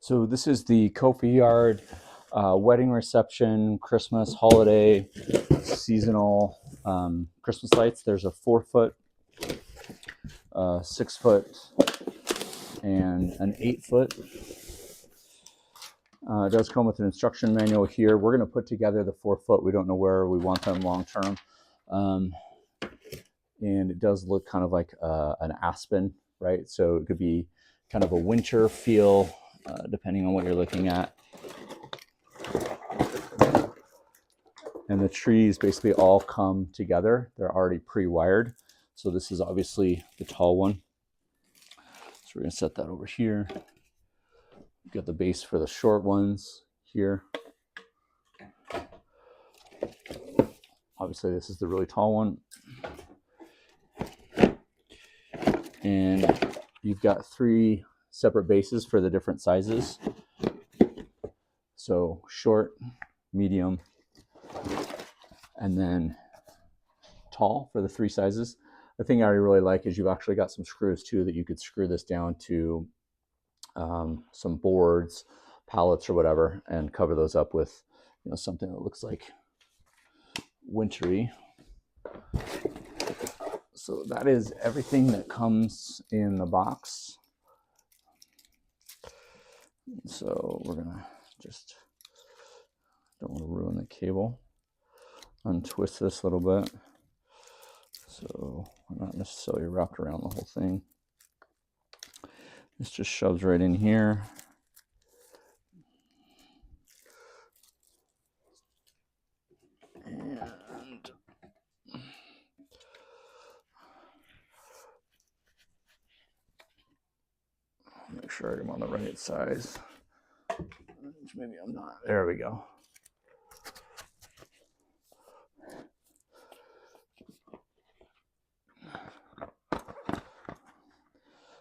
So this is the Kofi Yard wedding reception, Christmas, holiday, seasonal Christmas lights. There's a 4-foot, 6-foot, and an 8-foot. It does come with an instruction manual here. We're going to put together the 4-foot. We don't know where we want them long term. And it does look kind of like an aspen, right? So it could be kind of a winter feel, depending on what you're looking at. And the trees basically all come together. They're already pre-wired. So this is obviously the tall one. So we're going to set that over here. We've got the base for the short ones here. Obviously this is the really tall one. And you've got 3 separate bases for the different sizes. So short, medium, and then tall for the 3 sizes. The thing I really like is you've actually got some screws too that you could screw this down to some boards, pallets or whatever, and cover those up with something that looks like wintry. So that is everything that comes in the box. So we're gonna just, don't want to ruin the cable, untwist this a little bit so we're not necessarily wrapped around the whole thing. This just shoves right in here. And make sure I'm on the right size. Maybe I'm not. There we go.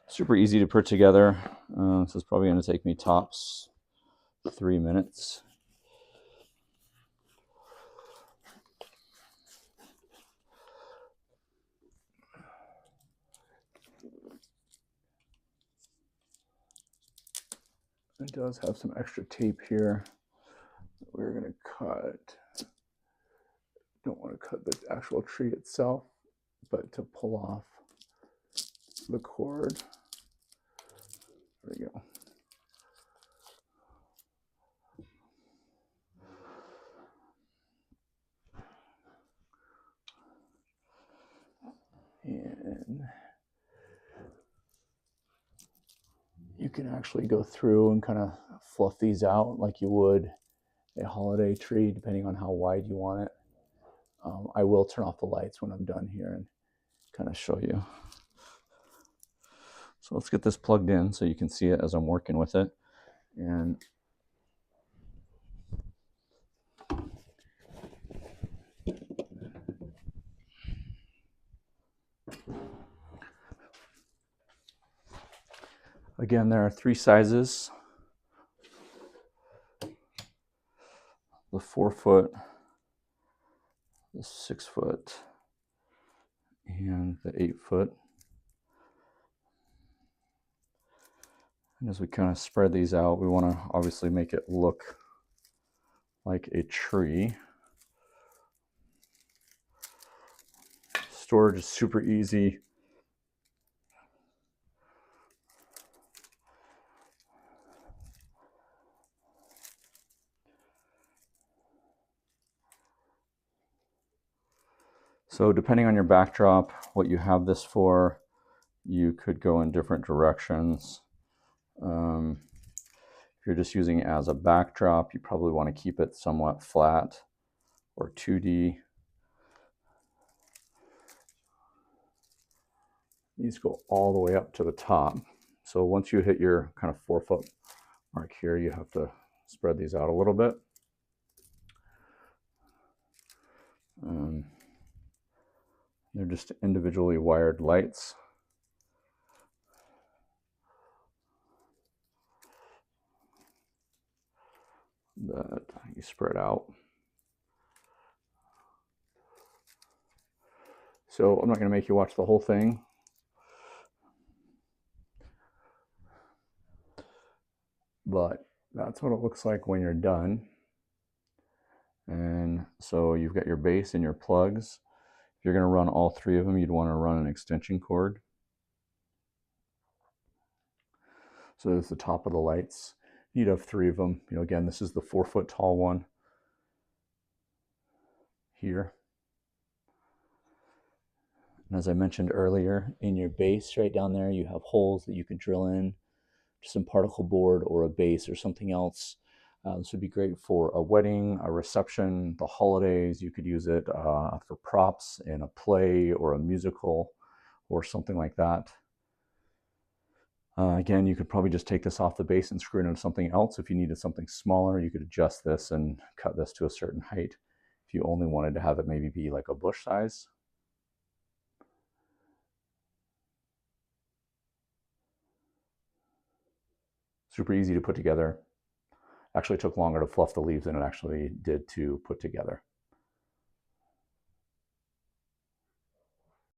Super easy to put together. This is probably going to take me tops 3 minutes. It does have some extra tape here that we're going to cut. Don't want to cut the actual tree itself, but to pull off the cord. There we go. And you can actually go through and kind of fluff these out like you would a holiday tree, depending on how wide you want it. I will turn off the lights when I'm done here and kind of show you. So let's get this plugged in so you can see it as I'm working with it. And again, there are 3 sizes. The 4-foot, the 6-foot, and the 8-foot. And as we kind of spread these out, we want to obviously make it look like a tree. Storage is super easy. So depending on your backdrop, what you have this for, you could go in different directions. If you're just using it as a backdrop, you probably want to keep it somewhat flat or 2D. These go all the way up to the top. So once you hit your kind of 4-foot mark here, you have to spread these out a little bit. They're just individually wired lights. That you spread out. So I'm not going to make you watch the whole thing. but that's what it looks like when you're done. And so you've got your base and your plugs. If you're going to run all three of them, you'd want to run an extension cord. So there's the top of the lights. You'd have three of them. You know, again, this is the 4-foot tall one here. And as I mentioned earlier, in your base right down there, you have holes that you can drill in to some particle board or a base or something else. This would be great for a wedding, a reception, the holidays. You could use it for props in a play or a musical or something like that. Again, you could probably just take this off the base and screw it into something else. If you needed something smaller, you could adjust this and cut this to a certain height. If you only wanted to have it maybe be like a bush size. Super easy to put together. Actually took longer to fluff the leaves than it actually did to put together.